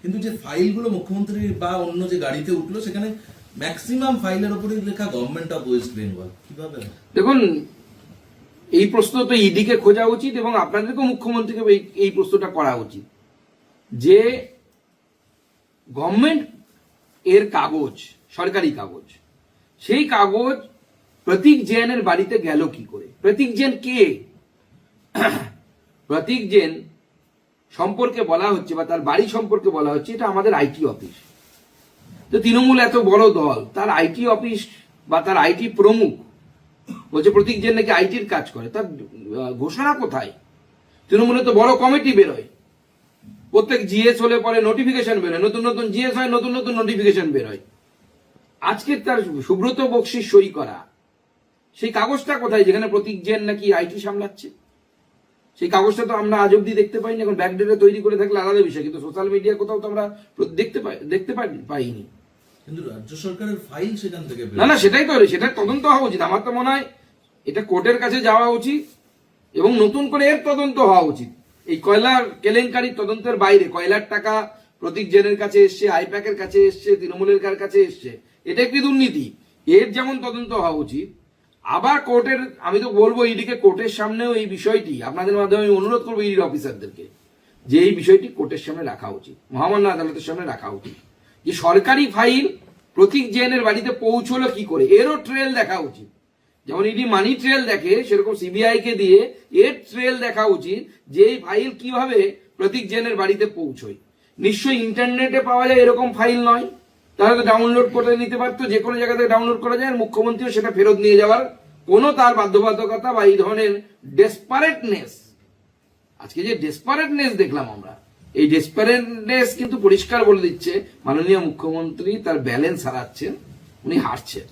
কিন্তু যে ফাইলগুলো মুখ্যমন্ত্রী বা অন্য যে গাড়িতে উঠলো সেখানে ম্যাক্সিমাম ফাইলের উপরে লেখা গভর্নমেন্ট অফ ওয়েস্ট বেঙ্গল। কিভাবে? দেখুন, এই প্রশ্ন তো ইডিকে খোঁজা উচিত এবং আপনাদেরকেও মুখ্যমন্ত্রীকে এই প্রশ্নটা করা উচিত যে গভর্নমেন্ট এর কাগজ, সরকারি কাগজ, সেই কাগজ প্রতীক জৈনের বাড়িতে গেল কি করে? প্রতীক জৈন কে? প্রতীক জৈন সম্পর্কে বলা হচ্ছে বা তার বাড়ি সম্পর্কে বলা হচ্ছে এটা আমাদের আইটি অফিস। তো তৃণমূল এত বড় দল, তার আইটি অফিস বা তার আইটি প্রমুখ বলছে প্রতীক জৈন নাকি আইটির কাজ করে, তার ঘোষণা কোথায়? তৃণমূলে তো বড় কমিটি বেরোয়, প্রত্যেক জিএস হলে পরে নোটিফিকেশন বেরোয়, নতুন নতুন জিএস হয়, নতুন নতুন নোটিফিকেশন বেরোয়। আজকে তার সুব্রত বক্সির সই করা সেই কাগজটা কোথায় যেখানে প্রতীক জৈন নাকি আইটি সামলাচ্ছে? সেই কাগজটা তো আমরা আজ অব্দি দেখতে পাইনি। এখন ব্যাকডেটে তৈরি করে থাকলে আলাদা বিষয়, কিন্তু সোশ্যাল মিডিয়া কোথাও তো আমরা দেখতে পাইনি। কিন্তু রাজ্য সরকারের ফাইল সেখান থেকে না, সেটাই তো, সেটা তদন্ত হওয়া উচিত। আমার তো মনে হয় এটা কোর্টের কাছে যাওয়া উচিত এবং নতুন করে এর তদন্ত হওয়া উচিত। এই কয়লার কেলেঙ্কারির তদন্তের বাইরে কয়লার টাকা প্রতীক জৈনের কাছে এসছে, আইপ্যাকের কাছে এসছে, তৃণমূলের কাছে এসছে, এটা একটি দুর্নীতি। এর যেমন তদন্ত হওয়া উচিত, আবার কোর্টের, আমি তো বলবো ইডিকে কোর্টের সামনেও এই বিষয়টি, আপনাদের মাধ্যমে আমি অনুরোধ করবো ইডির অফিসারদেরকে যে এই বিষয়টি কোর্টের সামনে রাখা উচিত, মহামান্য আদালতের সামনে রাখা উচিত, যে সরকারি ফাইল প্রতীক জৈনের বাড়িতে পৌঁছলো কি করে, এরও ট্রেল দেখা উচিত। যেমন ইডি মানি ট্রেল দেখে, সেরকম সিবিআই কে দিয়ে এর ট্রেল দেখা উচিত যে এই ফাইল কিভাবে প্রতীক জৈনের বাড়িতে পৌঁছয়। নিশ্চয়ই ইন্টারনেটে পাওয়া যায় এরকম ফাইল নয়, তাহলে তো ডাউনলোড করে নিতে পারতো, যে কোনো জায়গা থেকে ডাউনলোড করা যায়, আর মুখ্যমন্ত্রীও সেটা ফেরত নিয়ে যাওয়ার কোনো তার বাধ্যবাধকতা বা এই ধরনের ডেসপারেটনেস, আজকে যে ডেসপারেটনেস দেখলাম আমরা, এই ডেসপারেটনেস কিন্তু পরিষ্কার বলে দিচ্ছে মাননীয় মুখ্যমন্ত্রী তার ব্যালেন্স হারাচ্ছেন, উনি হারছেন।